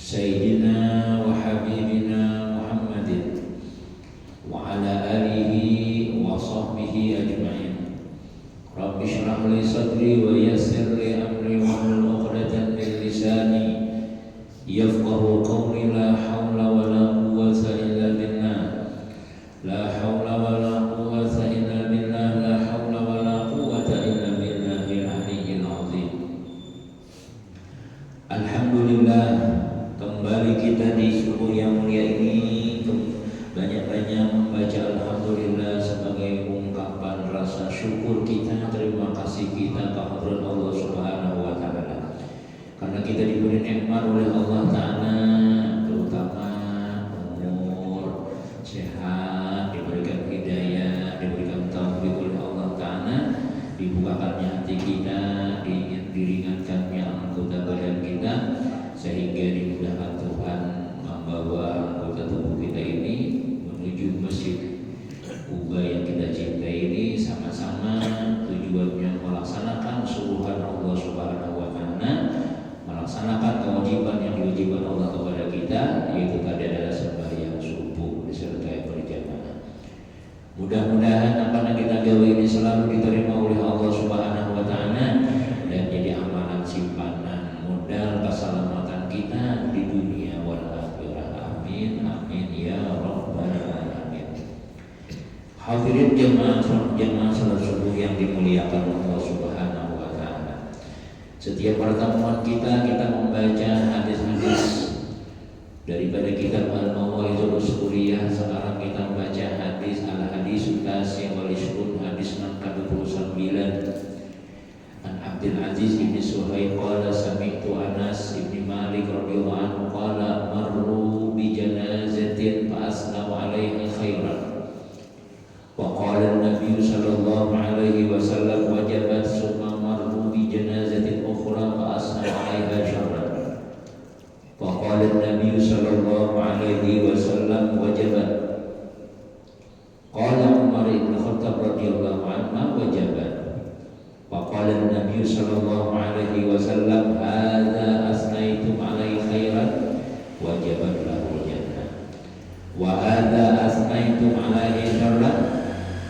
سيدنا وحبيبنا محمد وعلى آله وصحبه أجمعين. رب اشرح لي صدري ويسر لي أمري واحلل عقدة من لساني يفقهوا قولي. لا حول ولا قوة إلا بالله. لا حول ولا قوة إلا بالله. لا حول ولا قوة إلا بالله العلي العظيم. Alhamdulillah, kembali kita di subuh yang mulia ini banyak-banyak membaca alhamdulillah sebagai ungkapan rasa syukur kita, terima kasih kita ke hadirat Allah Subhanahu wa taala. Karena kita diberi nikmat oleh Allah taala, terutama umur, sehat, diberikan hidayah, diberikan taufik oleh Allah taala, dibukakannya hati kita, diringankannya anggota badan kita, sehingga dimudahkan Tuhan membawa anggota tubuh kita ini menuju masjid Kuba yang kita cintai ini, sama-sama tujuannya melaksanakan suruhan Allah Subhanahu wa taala, melaksanakan kewajiban yang diwajibkan Allah kepada kita, yaitu tadi adalah sembahyang subuh disertai berjamaah. Mudah-mudahan apa yang kita gawe ini selalu diterima oleh Allah Subhanahu wa taala dan jadi amalan simpanan modal keselamatan kita di dunia wal akhirah. Amin amin ya rabbal alamin. Hadirin jemaah salat subuh yang dimuliakan Allah Subhanahu wa taala. Setiap pertemuan kita membaca hadis-hadis daripada kitab Al-Mawa'idul Usuliyah. Sekarang kita membaca hadis al-hadisul tasi' wal 20, hadis 69. An Abdul Aziz bin Suhaib qala sami'tu Anas bin Malik radhiyallahu anhu qala marru bi janazatin fa asnau 'alaiha khairan wa qala an-nabiy sallallahu alaihi wasallam wajabat summa marru bi janazatin ukhra fa asnau 'alaiha syarran wa qala an-nabiy sallallahu alaihi wasallam wajabat qala Umar bin Khattab radhiyallahu anhu wajabat wa qala an-nabiy sallallahu alaihi wasallam hadza asnaitum 'alaihi khairan wajabat lahu jannah wa hadza asnaitum 'alaihi syarran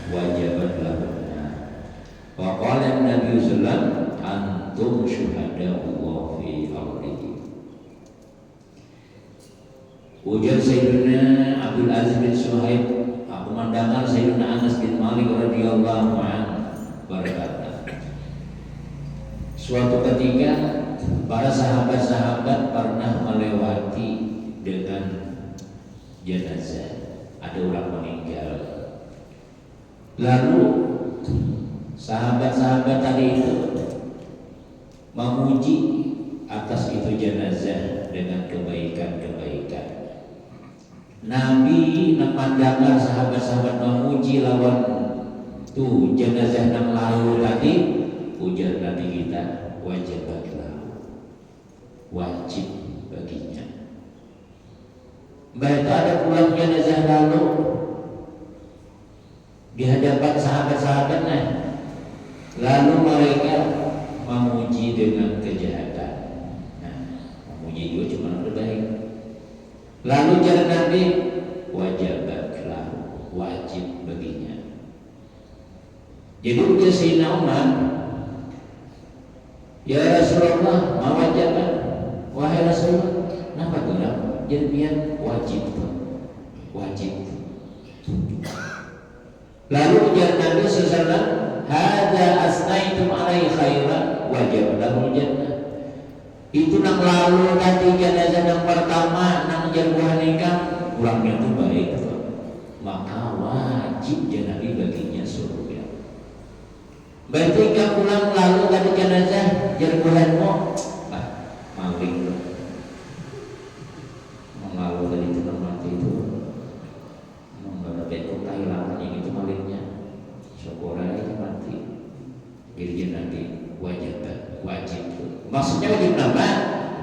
wajabat lahu nar wa qala an-nabiy sallallahu antum syuhada'ullah fi ardihi. Ujar Sayyidina Abdul Aziz bin Suhaib, aku mendengar Sayyidina Anas bin Malik radhiyallahu anhu berkata, suatu ketika para sahabat-sahabat pernah melewati dengan jenazah, ada orang meninggal. Lalu sahabat-sahabat tadi itu memuji atas itu jenazah dengan kebaikan-kebaikan. Nabi memandangkan sahabat-sahabat memuji lawan tuh jenazah yang lalu tadi. Ujar Nabi kita, wajibatlah, wajib baginya. Baik ada pulang jenazah lalu di hadapan sahabat-sahabatnya, lalu mereka memuji dengan kejahatan. Nah, memuji juga cuma yang terbaik. Lalu ujar Nabi, wajibatlah, wajib baginya. Jadi ujar Sayyidina Umar, ya Rasulullah, mawajaban, wahai Rasulullah, kenapa gerak? Jadinya wajib. Lalu ujar Nabi sallallahu, hadza asnaitum 'alaihi khairan wajib lahu jannah. Itu nang lalu nanti jenazah yang pertama nang jagoan nikah ulangnya itu baik, maka wajib Nabi baginya surga. Berarti kan pulang lalu tadi jenazah jagoanmu maling mengalu tadi itu mati itu menghadapi kehilangan yang itu malingnya syukuran itu mati. Jadi Nabi wajib. Maksudnya wajib apa?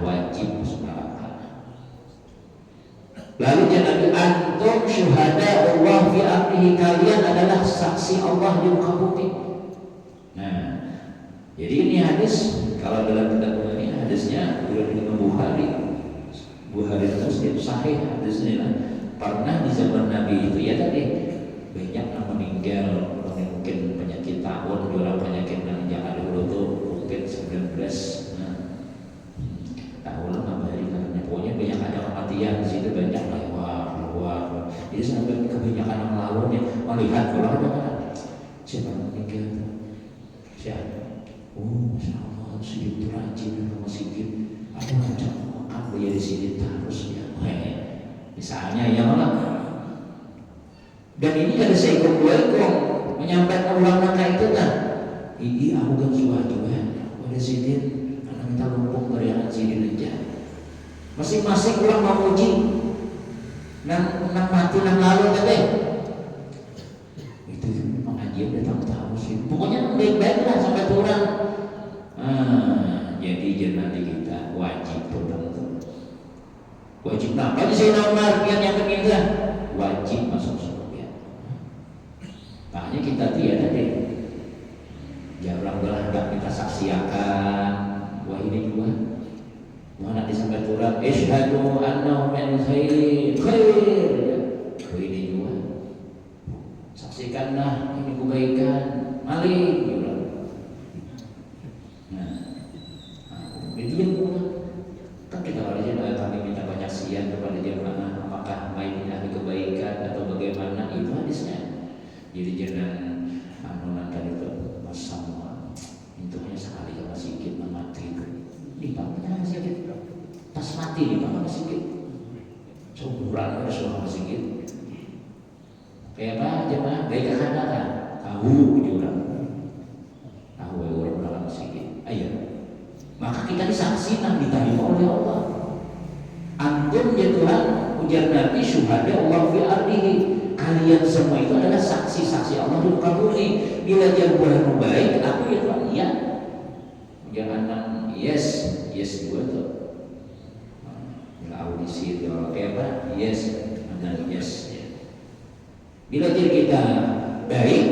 Wajib masuk neraka. Lalu Nabi, antum syuhada Allah fi amrihi, kalian adalah saksi Allah di muka bumi. Nah, jadi ini hadis kalau dalam kitab ini hadisnya riwayat Imam Bukhari Bukhari Muslim sahih hadisnya pernah di zaman Nabi itu ya tadi banyak yang meninggal mungkin penyakit tahun jualan penyakit yang jangan dulu tuh mungkin 19 tahun nggak hari karena pokoknya banyak ada kematian di situ banyak luar jadi sampai kebanyakan yang lawannya melihat kalau ada mana siapa yang meninggal siapa Masya Allah sedikit rajin sama sedikit ada macam aku jadi sini terus ya misalnya ya malah dan ini ada seekor dua ekor menyampaikan ulama itu kan ini aku kan suatu kan ada sidin karena kita lumpuk beriakan sidin aja masing-masing orang mau uji nang mati nang lalu tadi itu pengajian udah tahu sih pokoknya baik-baik lah sampai turun jadi jenazah kita wajib betul wajib apa sih Umar yang penting wajib masuk surga makanya kita tiada deh jarang belah kita saksiakan wah ini juga mana disampai turun isyhadu annahu min khair ini juga saksikanlah ini kebaikan maling juga itu yang kan kita harusnya kami minta banyak siang kepada jemaah apakah main ahli kebaikan atau bagaimana itu hadisnya jadi jangan nanti itu sama itu hanya sekali kalau sedikit mati dipaknya sedikit pas mati dipaknya sedikit sebulan harus sama sedikit kayak apa jemaah baik ada kan tahu jurang tahu orang dalam sedikit ayo maka kita disaksikan diterima oleh Allah. Antum ya Tuhan ujar Nabi syuhada Allah fi ardihi kalian semua itu adalah saksi-saksi Allah di muka bumi bila dia buat baik aku ya Tuhan iya ujar anak yes dua tuh bila audisi itu kayak apa yes anak yes bila dia kita baik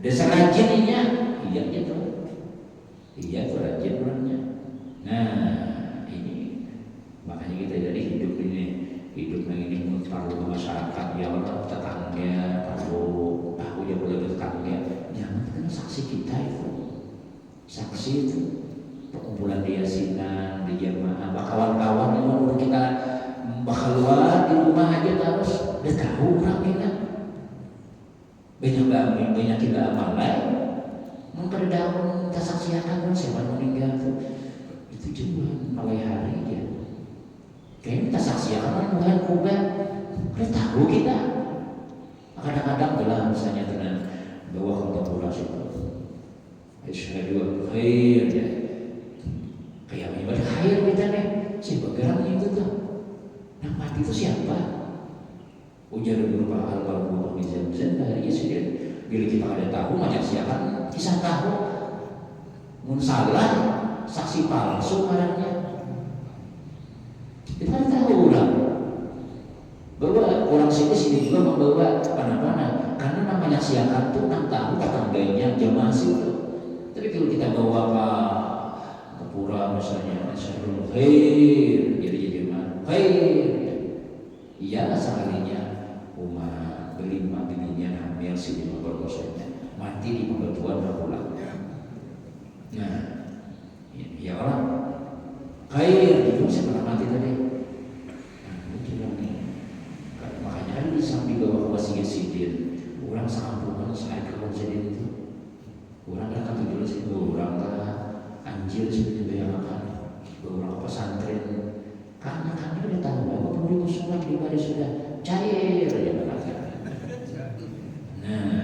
dasar rajinnya iya gitu iya rajin orangnya. Nah ini makanya kita jadi hidup yang ini perlu masyarakat ya orang tetangga perlu aku ya boleh bertetangga jangan karena saksi kita itu saksi itu perkumpulan di yasinan di jamaah kawan-kawan yang menurut kita keluar di rumah aja terus udah tahu orang kita banyak kita amal lain mungkin daun kita saksikan kan siapa meninggal itu cuma mulai hari ya kayaknya kita saksikan kan bukan kubah kita tahu kita kadang-kadang bilang misalnya dengan bahwa kontemplasi itu asyhadu khair ya kayak ibadah khair kita nih siapa gerak itu tuh yang mati itu siapa ujar berupa al-balbuh bizan dari Yesus bila kita ada tahu macam siapa kisah tahu munsalah saksi palsu orangnya kita tahu lah bahwa orang sini juga membawa mana-mana karena namanya siakan tuh 6 tahun tetangganya jamaah situ tapi kalau kita bawa ke pura misalnya masyaallah khair jadi jemaah khair iyalah sekalinya umat berlima bininya hamil sini berkosnya mati di pembatuan pulang. Nah, ya orang khair itu siapa mati tadi? Makanya ada di samping bahwa wasiat sidin orang sampungan saya kalau jadi itu orang akan tujuan situ orang anjir seperti bayangkan orang pesantren karena kami udah tahu bahwa pemberi musuhan di baris sudah cair ya berkata. Nah,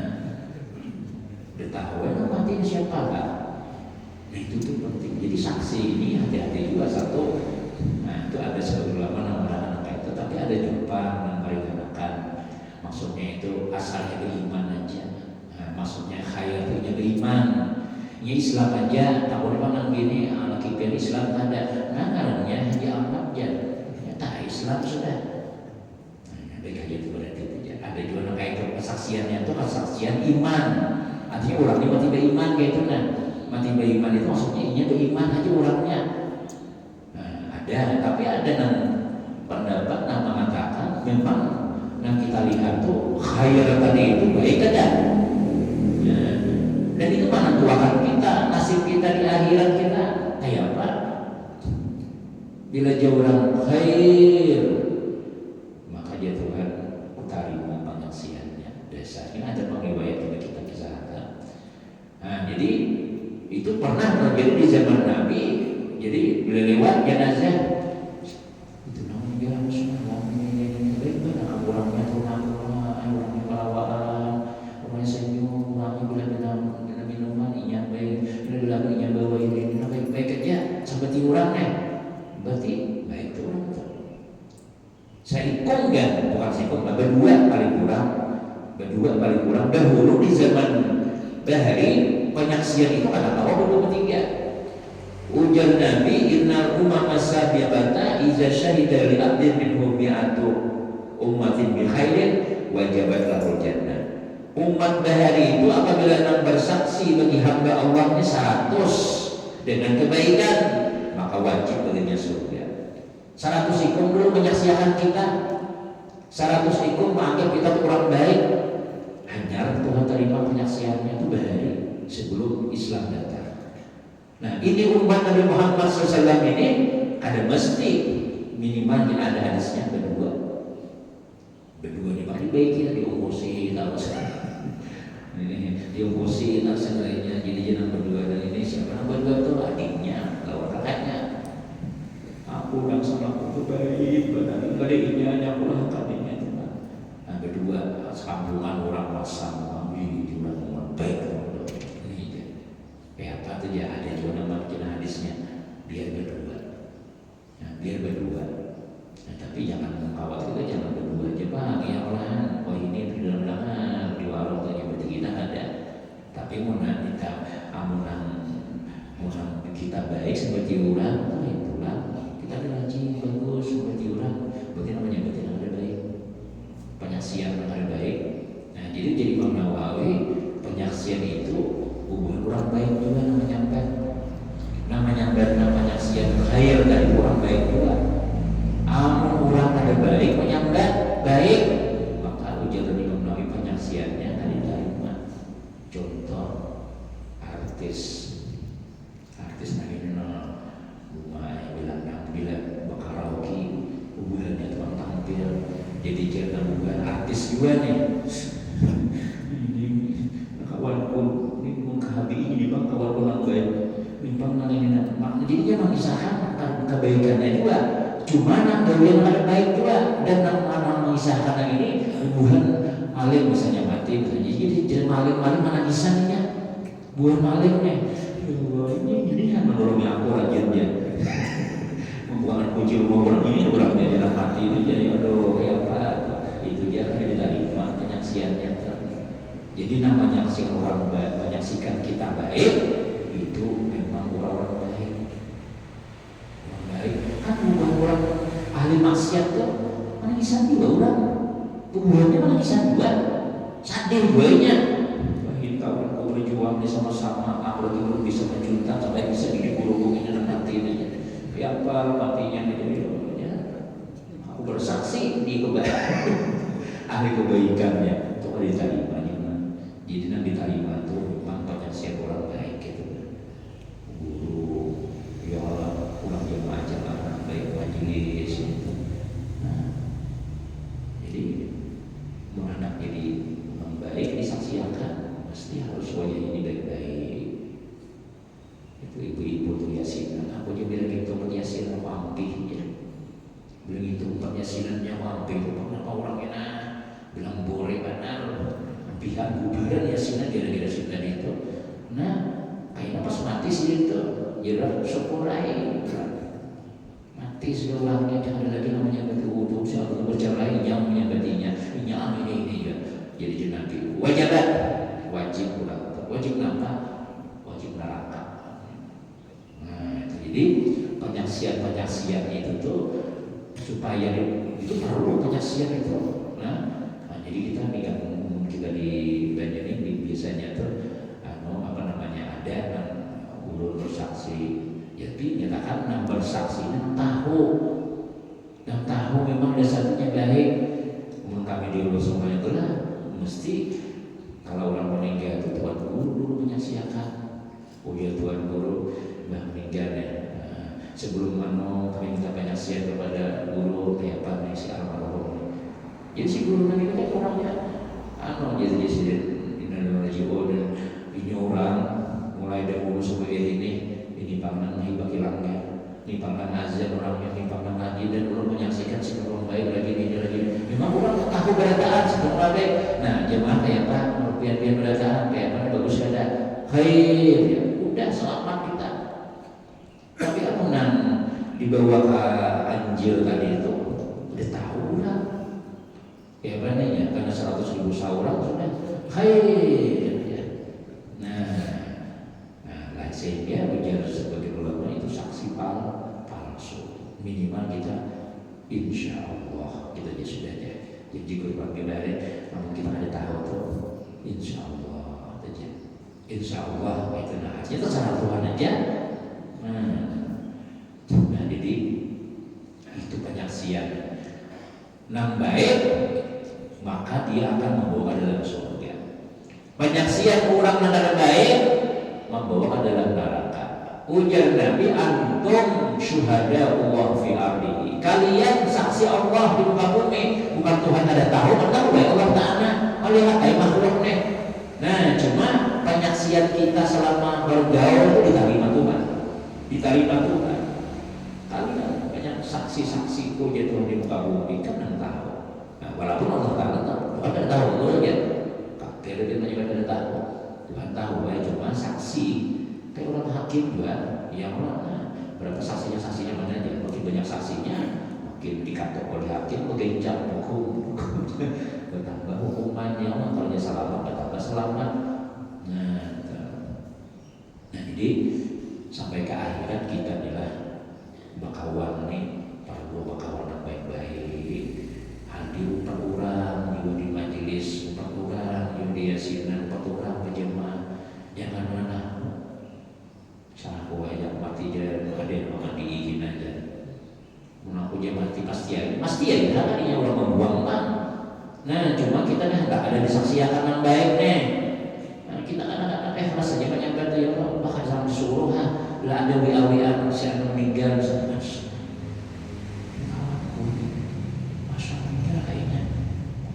udah tahu mati siapa kan? Nah itu tuh penting. Jadi saksi ini hati-hati juga satu. Nah itu ada sebagai ulama nama anak itu, tapi ada juga memperkenalkan. Maksudnya itu asalnya beriman aja. Nah, maksudnya khair punya beriman. Ya Islam aja. Tak boleh pandang gini. Anak kita Islam ada. Nah karena ya amat aja. Ya tak Islam sudah. Nah baik aja itu berarti ada juga nama itu kesaksiannya itu kesaksian iman. Artinya orangnya mati beriman kayak itu nah. Mati beriman itu maksudnya ini beriman aja orangnya. Nah, ada, tapi ada yang pendapat yang mengatakan memang yang kita lihat tuh khair tadi itu baik ada. Dan itu mana tuakan kita, nasib kita di akhirat kita kayak apa? Bila jauh orang khair, maka dia Tuhan terima penyaksiannya. Dasarnya ada pengriwayat kita kisahkan. Nah, jadi itu pernah terjadi di zaman Nabi. Jadi bila lewat jenazah itu namanya jalan semua ini bagaimana orangnya tuh orangnya pelawaan, orangnya senyum, orangnya bila minuman inya baik, bila inya bawa ini baik aja seperti orangnya. Berarti baik itu orang tuh. Seikung kan, bukan seikung, berdua paling kurang. Dahulu di zaman Bahari penyaksian itu kata Allah 23. Ujar Nabi, innal umama sabiqata iza syahida li abdin minhum mi'atu ummatin bi khairin wajabat lahul jannah. Umat Bahari itu apabila nak bersaksi bagi hamba Allahnya 100 dengan kebaikan, maka wajib baginya surga. 100 ikum dulu menyaksikan kita, 100 ikum menganggap kita kurang baik. Hanya Tuhan terima penyaksiannya itu Bahari sebelum Islam datang. Nah, ini umat Nabi Muhammad SAW ini ada mesti minimalnya ada hadisnya berdua dipakai baik kita diungkusin diungkusin lainnya jadi jangan berdua. Dan ini siapa yang berdua itu adiknya lawan kakaknya. Aku yang sama aku baik badan adiknya yang pulang adiknya itu. Nah, berdua sambungan orang pasang kami di orang baik. Apa itu dia ada juga nama kita hadisnya biar berdua. Nah, tapi jangan khawatir kita jangan berdua aja bang ya orang. Oh ini di dalam di warung tadi berarti kita ada. Tapi mau kita baik seperti orang, kita rajin bagus seperti orang. Berarti ada baik. Penyaksian ada baik. Nah jadi Imam Nawawi penyaksian itu hubungan orang baik juga namanya penyaksian khair dari orang baik juga. Amun orang ada baik menyambat baik, maka ujar Imam Nawawi penyaksiannya dari diterima. Contoh artis nasional bunga bilang bakaraoke hubungannya tukang tampil jadi cerita bukan artis juga nih. Kawanku menghabi ini bang kawan orang baik limpang nangin makna jadi dia mengisahkan kebaikannya juga cuma nang yang ada baik juga dan nang mengisahkan ini hubungan maling misalnya mati misalnya jadi maling mana kisahnya buah malingnya ini kan menolongnya aku rajin dia membuangkan kunci rumah orang ini orangnya dia mati itu jadi aduh kayak apa itu dia kan diterima penyaksiannya. Jadi namanya menyaksikan orang baik, menyaksikan kita baik itu memang orang-orang baik. Orang baik kan bukan orang ahli maksiat tuh mana kisah juga orang tubuhannya mana kisah juga sadil buahnya. Bahin kawan kau berjuang sama-sama aku lagi belum bisa menjuta sampai bisa dikurung ini dan mati ini. Apa matinya ya aku bersaksi di kebaikan ahli kebaikannya untuk diterima. Jadi Nabi terima itu memang penyaksian orang baik gitu. Guru, ya Allah, pulang jamaah baik majelis gitu. Nah, jadi anak jadi orang baik disaksikan, mesti harus wajah ini baik-baik. Itu ibu-ibu tuh yasinan, aku juga bilang gitu yasinan wampih ya. Bilang itu yasinannya wampih, kenapa orangnya bilang boleh benar. Pihak gubiran yasinan kira-kira sinten itu. Nah, kayaknya pas mati sih itu jelas syukurai. Mati seulangnya jangan ada lagi namanya batu wudhu, siapa bercerai yang menyabatinya. Ini ya. Jadi jenazah wajib pulang. Wajib apa? Wajib neraka. Nah, jadi penyaksian itu tuh supaya itu perlu penyaksian itu. Nah jadi kita di Banjarmasin biasanya tuh ada ulun bersaksi jadi nyatakan bersaksi entah dan tahu memang dasarnya baik. Kemudian kami diurus semuanya itulah mesti kalau orang meninggal itu tuan guru dulu menyaksikan. Oh ya tuan guru meninggal ya. Sebelum kami minta penyaksian kepada guru kayak apa nih si almarhum. Jadi si guru nanti kan orangnya jadi innalillahi dan ini orang mulai dahulu sebagai ini pangan hibah hilangnya, ini pangan azan orangnya, ini pangan ngaji dan orang menyaksikan sebelum baik lagi ini lagi. Memang orang tahu berataan sebelum baik. Nah jemaah kayak apa? Pian berataan kayak apa? Bagus ada. Khair ya udah selamat kita. Tapi amunan dibawa ke Anjil tadi itu udah tahu lah. Ya benar ya karena 100.000 sauran sudah khair ya. Nah sehingga bicara sebagai ulama itu saksi palsu. Minimal kita insya Allah kita aja sudah aja. Jadi kurban kemarin namun kita ada tahu tuh insya Allah aja. Insya Allah itu nah itu terserah Tuhan aja. Nah jadi itu penyaksian nang baik maka dia akan membawa dalam surga. Penyaksian orang yang baik membawa dalam neraka. Ujar Nabi antum syuhada Allah fi ardihi. Kalian saksi Allah di muka bumi. Bukan Tuhan ada tahu, tahu baik Allah Ta'ala melihat makhluk nih. Nah cuma penyaksian kita selama bergaul itu diterima Tuhan. Diterima Tuhan. Kalian banyak saksi-saksi puja Tuhan di muka bumi kan yang tahu. Nah, walaupun Allah Ta'ala tahu betul ya. Kakek dia banyak tahu. Tuhan tahu ya cuma saksi. Kayak orang hakim juga, yang orang berapa saksinya mana aja. Makin banyak saksinya, makin dikatok oleh hakim, makin jam hukum, bertambah hukumannya. Kalau dia selamat, bertambah selamat. Nah jadi sampai ke akhirat kita adalah bakawan nih, para bakawan yang baik-baik. Hadir 4 orang, juga di majelis 4 orang, juga di yasinan 4 orang berjemaah. Jangan mana salah yang mati dan ada yang makan diizin aja. Mengaku dia mati pasti ya karena dia orang membuang bang. Nah cuma kita nggak ada disaksikan yang baik nih. Nah, kita kadang-kadang rasanya banyak banget ya Allah bahkan sampai suruh lah ada wa si anu meninggal misalnya masa meninggal kayaknya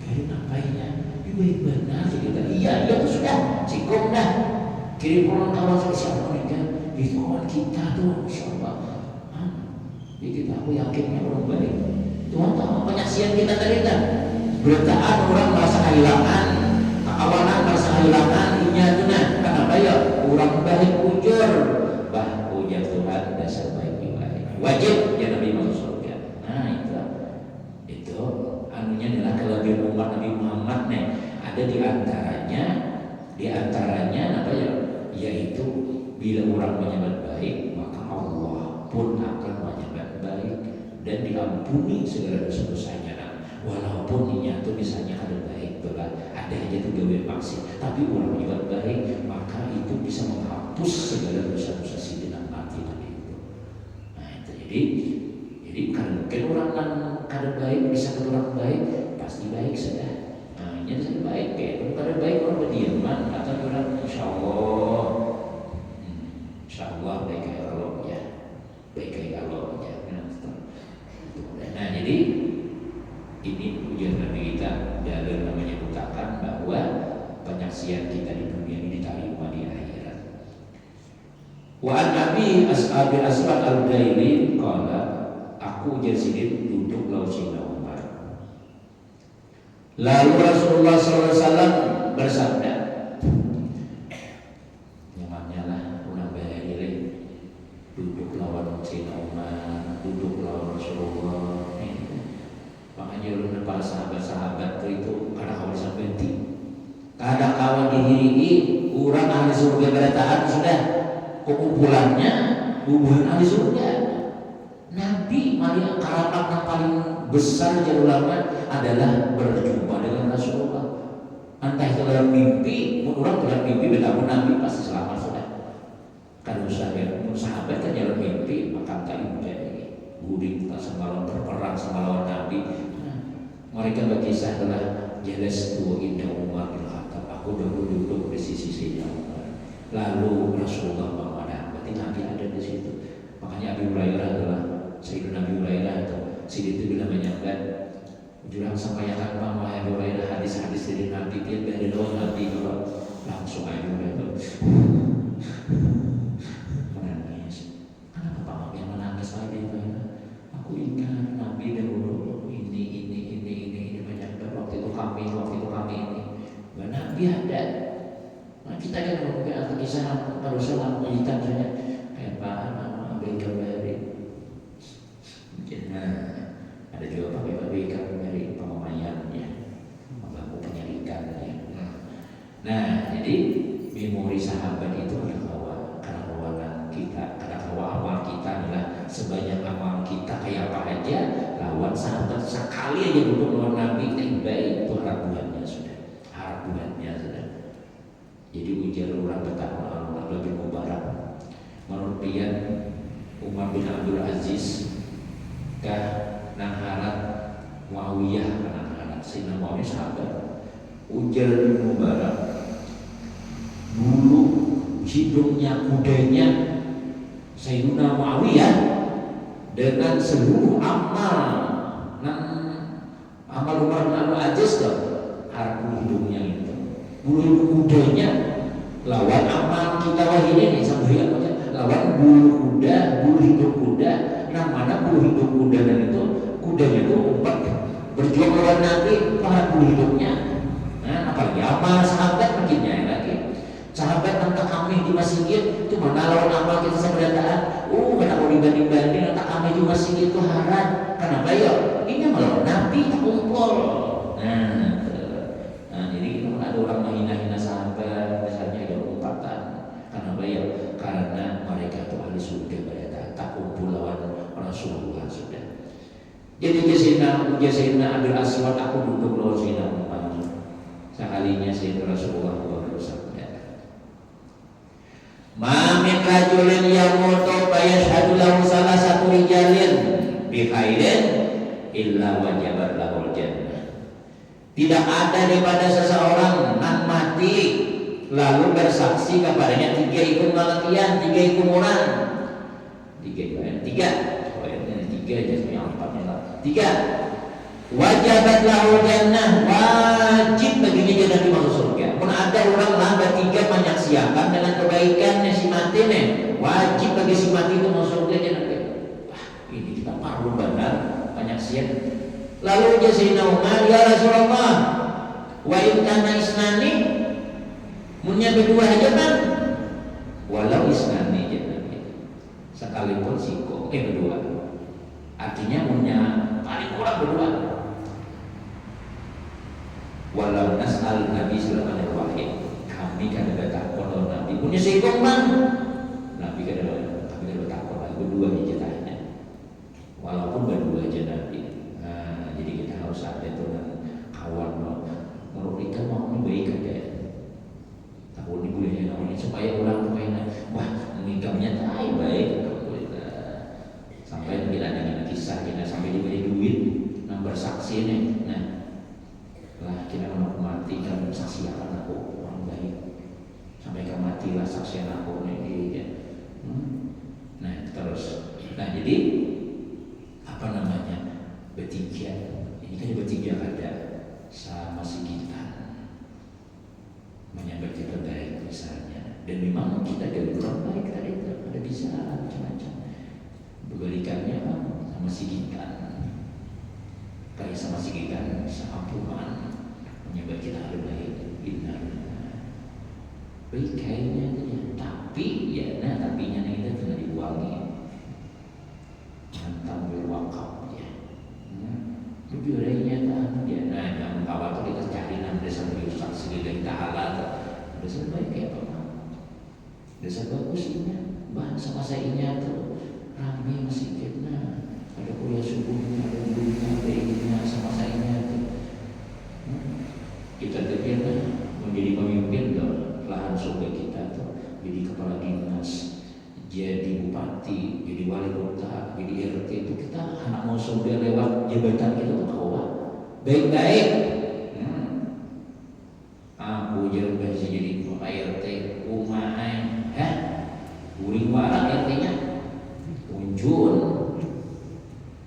kirim ngapainnya baik benar sih kita iya itu sudah cukup dah kirim orang kawan siapa meninggal itu kawan kita tuh insyaallah jadi kita aku yakinnya orang baik Tuhan tahu penyaksian kita tadi kan beritaan orang merasa kehilangan kawanan merasa kehilangan dunia dunia kenapa ya orang baik ujur ujar Tuhan dasar baik wajib ya Nabi masuk surga. Nah itu anunya adalah kelebihan umat Nabi Muhammad nih ada di antaranya apa ya yaitu bila orang menyebut baik maka Allah pun akan menyebut baik dan diampuni segala dosa-dosanya. Walaupun niatnya itu misalnya ada baik ada aja tuh gawe maksiat tapi orang menyebut baik maka itu bisa menghapus segala dosa-dosa sidina mati tadi itu. Nah itu jadi karena mungkin orang yang kada baik bisa ke orang baik pasti baik sudah. Nah ini sudah baik ya kada baik orang berdiaman atau orang insyaallah baik kayak Allah ya baik kayak Allah ya. Nah jadi ini ujian Nabi kita dalam namanya mengatakan bahwa penyaksian kita di dunia ini diterima di akhirat. Wa an Abi Aswad al-Daili qala aku Yazid duduk lausina Umar. Lalu Rasulullah SAW bersabda, nyamannya lah orang bayar duduk lawan Sayyidina Umar, duduk lawan Rasulullah. Makanya ulun para sahabat-sahabat itu kadang kawan sampai kadang kawan dihiri orang ahli surga berataan sudah kekumpulannya hubungan ahli surga. Nabi malah karamat yang paling besar jadi ulama adalah berjumpa dengan Rasulullah. Entah itu dalam mimpi, orang dalam mimpi bertemu Nabi pasti selamat sudah. Kalau sahabat kan dalam mimpi maka tak impian guring mereka berkisah adalah jelas tu indah Umar bin Khattab, aku dulu duduk di sisi Umar. Lalu Rasulullah menghadap, berarti Nabi ada di situ. Makanya Abi Hurairah adalah Sayyidina Abi Hurairah atau Sidi itu bila menyampaikan jurang sampaikan bahwa Abi Hurairah hadis-hadis dari Nabi dia dari doa Nabi kalau langsung Abi Hurairah menangis. Kenapa Pak yang menangis lagi? Aku ingat Nabi dahulu ini banyak waktu itu kami ini. Nabi ada. Nah, kita kan mungkin kisah Rasulullah menceritakan saja kayak Pak ambil kembali. Nah, ada juga pakai kembali pemayan ya, membangun penyelidikan ya. Nah, jadi memori sahabat itu adalah kawan kita, karena amal kita adalah sebanyak amal kita kayak apa aja, lawan sahabat sekali aja duduk lawan Nabi kita baik itu harap Tuhannya sudah. Jadi ujar orang pertama lebih mubarak. Menurut pian Umar bin Abdul Aziz kah nangharat Muawiyah nangharat Sayyidina Muawiyah sahabat. Ujar bin Mubarak dulu hidungnya kudanya Sayyidina Muawiyah dengan seluruh amal Umar bin Abdul Aziz tuh harap hidungnya itu bulu kudanya lawan amal kita wahini nih sampai lawan bulu hidup kuda. Nah mana bulu hidup kuda dan itu kudanya itu umpat berjuang lawan Nabi para bulu hidupnya. Nah apalagi amal sahabat makinnya lagi sahabat tentang kami di masjid itu mana lawan amal kita seberataan. Kenapa dibanding tentang kami di masjid itu haram. Kenapa ya? Ini malah Nabi tak kumpul. Jadi kalau ada orang menghina-hina sahabat, misalnya ada umpatan, kenapa ya? Karena mereka itu ahli surga, mereka tak kumpul lawan Rasulullah sudah. Jadi Sayyidina Abdul Aswad aku duduk lawan Sayyidina Umar. Sekalinya Sayyidina Rasulullah bersabda, "Ma min rajulin yamutu fayashhadu lahu salah satu rijalin bi khairin illa wajabat lahul jannah." Tidak ada daripada seseorang yang mati lalu bersaksi kepadanya 3 ikut kematian, 3 ikut murah. 3 aja yang 4-nya lah. 3 wajabat lahul jannah, wajib baginya jannah masuk surga. Pun ada orang lah bertiga menyaksikan dengan kebaikannya si mati nih, wajib bagi si mati itu masuk surga jannah. Wah, ini kita perlu benar penyaksian. Lalu dia Sayyidina Umar, ya Rasulullah, wa in kana isnani, munnya berdua aja kan? Walau isnani aja sekalipun siko, berdua. Artinya munnya paling kurang berdua. Walau nas'al Nabi sallallahu alaihi wasallam, kami kan ada takon Nabi, punya siko man. Nabi kan ada takon berdua aja tanya. Walaupun berdua aja Nabi. Jadi kita harus ada itu dan kawan menurut kita mau baik aja. Tahun ini boleh namanya supaya orang supaya wah mengikamnya baik sampai bila ada kisah kita sampai diberi duit nomor saksi nih. Nah lah kita mati kan saksi akan aku orang baik sampai kan matilah saksi aku nih ya. Nah terus jadi apa namanya bertiga. Ini kan bertiga ada sama si kita menyambat kita baik misalnya, dan memang kita dari orang baik tadi itu ada bisa macam-macam. Berbalikannya sama si kita kayak sama si kita seampuhan menyambat kita ada baik benar baik kayaknya itu ya. Tapi ya tapinya kita kena dibuangi tentang berwakaf. Jujurnya tak dia yang kawat itu kita cari desa berusaha segala kita halal desa baik kayak apa desa bagusnya bahasa masainya tuh ramai masjidnya ada kuliah subuhnya ada dunia ada ininya sama masainya tuh kita terbiasa menjadi pemimpin tuh lahan surga kita tuh jadi kepala dinas jadi bupati, jadi wali kota, jadi RT itu kita anak mau surga lewat jabatan kita tuh kawat. baik-baik. Aku jadi jadi ART kumaha uring warak RT-nya unjun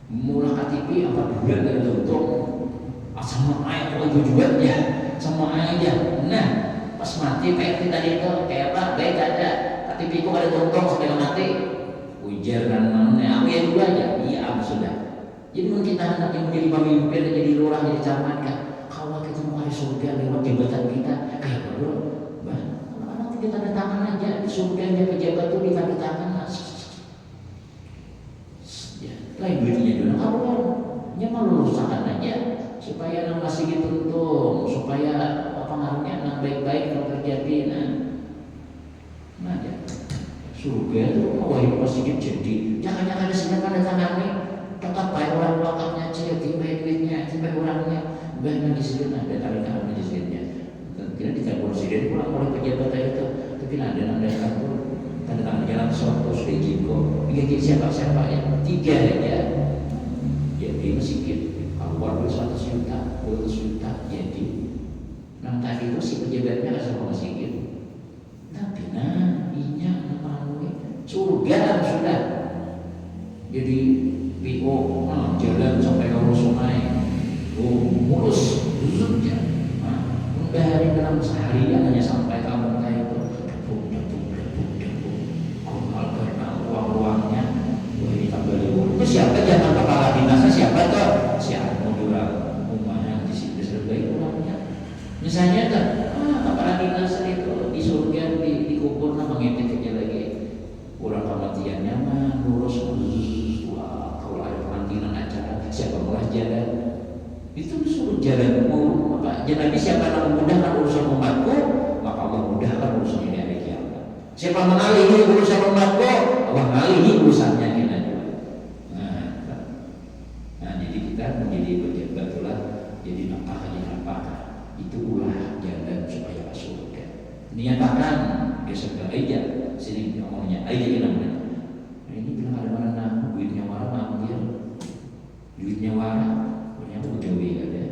mulai KTP 4 bulan dari tutup sama ayah kalau tujuannya sama aja. Nah pas mati PRT tadi itu kayak apa baik ada KTP ku ada tuntong sampai mati ujar dan mana aku ya dulu aja iya sudah. Jadi mungkin kita anak yang menjadi pemimpin jadi lurah jadi camat kan kalau kita mau hari surga lewat jabatan kita kayak bro anak tidak tanda tangan aja di surga dia pejabat tuh ditanda tangan lain duitnya juga kawan dia mau lulusakan aja supaya anak masih dituntung supaya pengaruhnya anak baik-baik kalau terjadi nah ya surga itu mau hidup masih jadi jangan ada sedang ada tangannya tetap baik orang belakangnya jadi baik duitnya baik orangnya baik di sini ada tangan di sini kira ditelepon presiden pulang oleh pejabat itu tapi ada kantor tanda tangan jalan suatu sudah jiko siapa ya 3 aja jadi masih keluar 100 juta 200 juta jadi tadi itu si pejabatnya nggak sama masih tapi inya surga sudah jadi PO jalan sampai ke sungai mulus ya udah hari dalam sehari hanya sampai kamu kayak itu kalau karena uang-uangnya ini tambah itu siapa jangan kepala dinasnya siapa tuh siapa modal rumahnya di sini serbai uangnya misalnya kan kepala dinas itu di surga dikubur nama ngetik aja lagi orang kematiannya mah lurus wah kalau ada pengantinan acara siapa mulai jalan itu disuruh jalan mau apa jadi siapa yang memudahkan urusan umatku maka Allah memudahkan urusan ini hari kiamat siapa mengalihi urusan umatku Allah mengalihi urusannya kita juga nah jadi kita menjadi pejabat itulah jadi apa itu ulah jalan supaya masuk surga niatakan geser ke aja sini ngomongnya aja namanya ini bilang ada mana duitnya warna ambil duitnya warna aku dewi ada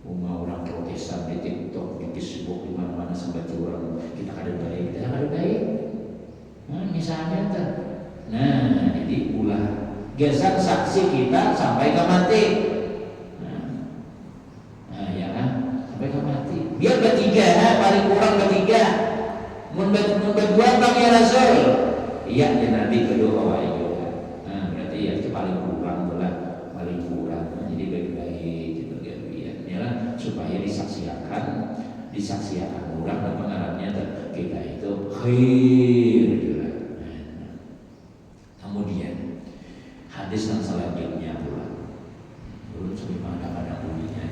rumah orang Protestan di TikTok di Facebook di mana-mana sampai orang kita ada baik misalnya kan jadi ulah geser saksi kita sampai ke mati ya kan sampai ke mati biar bertiga paling kurang bertiga berdua pakai Rasul iya ya nanti kedua wahyu berarti ya itu paling kurang paling kurang jadi baik-baik gitu ya supaya disaksikan orang dan pengarangnya kita itu khair juga. Kemudian hadis yang selanjutnya pula sampai mana bunyinya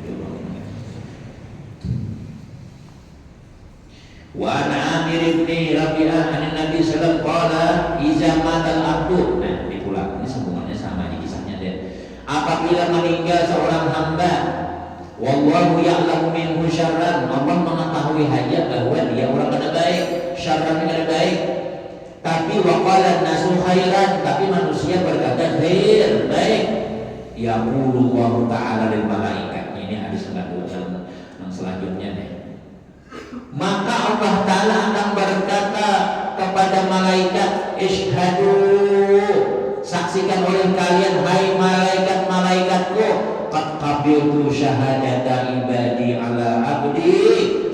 wa an Amir bin Rabi'ah an Nabi sallallahu alaihi wasallam qala iza matal abdu ini pula ini sambungannya sama di kisahnya deh apabila meninggal seorang hamba wallahu ya'lamu minhu syarran Allah mengetahui hajat bahwa dia orang kada baik syarran kada baik tapi waqala nasu khairan tapi manusia berkata khair baik yaqulu Allah ta'ala lil malaikat ini hadis yang selanjutnya deh maka Allah Ta'ala akan berkata kepada malaikat ishhadu saksikan oleh kalian hai malaikat-malaikatku qad qabiltu syahadata ibadi ala abdi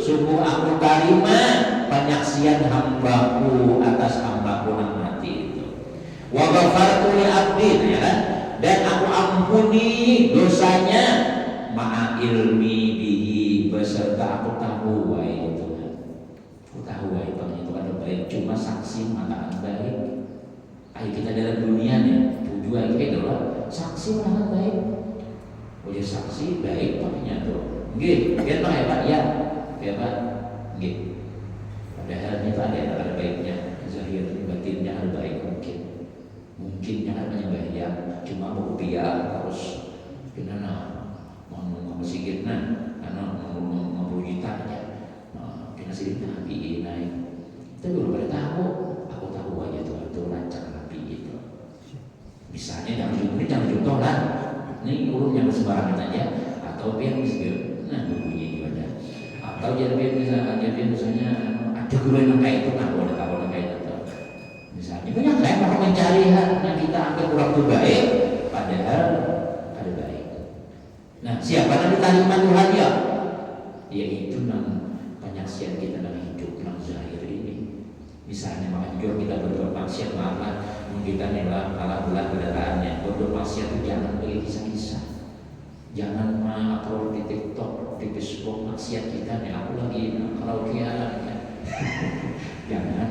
sungguh aku terima penyaksian hambaku atas hambaku yang mati itu wa ghafartu li abdi dan aku ampuni dosanya ma'a ilmi bihi beserta aku tahu wahai Tuhan aku tahu wahai Tuhan itu ada baik cuma saksi mengatakan baik ayo kita dalam dunia nih tujuan kita adalah saksi mengatakan baik oleh saksi baik paknya tuh nggih kita hebat ya hebat nggih padahal itu ada baiknya zahir batinnya ada baik mungkin yang ada banyak cuma mau biar harus kenana mau sedikit karena mau ditanya kena sedikit nabi naik itu belum pada tahu aku tahu aja tuh rancang nabi itu misalnya jangan contoh lah ini urut yang sembarangan aja atau pian miskin, nah bunyi gimana? Atau jadi misalnya ada guru yang kayak itu, nah boleh kayak itu. Misalnya banyak kayak mau mencari nah kita anggap kurang tuh baik, padahal ada baik. Nah siapa yang diterima Tuhan ya? Yaitu penyaksian kita dalam hidup dalam zahir ini. Misalnya makanya juga kita berbuat maksiat, maaflah kita adalah malah kendaraannya. Berbuat maksiat itu jangan bagi kisah-kisah, jangan upload di TikTok, di Facebook maksiat kita nih. Aku lagi kalau dia jangan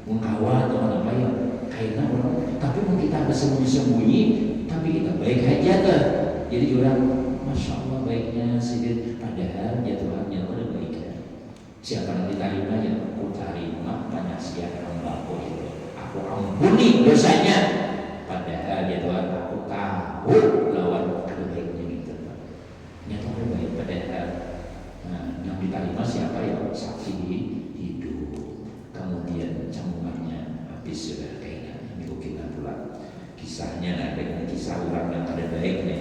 mengkawal atau apa ya kayaknya orang. Tapi mau kita bersembunyi-sembunyi, tapi kita baik aja tuh. Jadi orang masya Allah baiknya sedikit, padahal ya Tuhan yang ada baiknya. Siapa yang diterima ya aku terima penyaksian hambaku itu, aku ampuni dosanya, padahal ya Tuhan aku tahu lawan kebaiknya gitu. Nyata ada baik padahal. Nah, yang diterima siapa ya? Saksi hidup. Kemudian cambungannya habis sudah kayaknya minggu kita pula. Kisahnya ada kisah orang yang ada baiknya.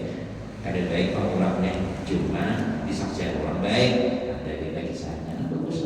Ada baik orangnya cuma disaksikan orang baik, ada kita kisahnya bagus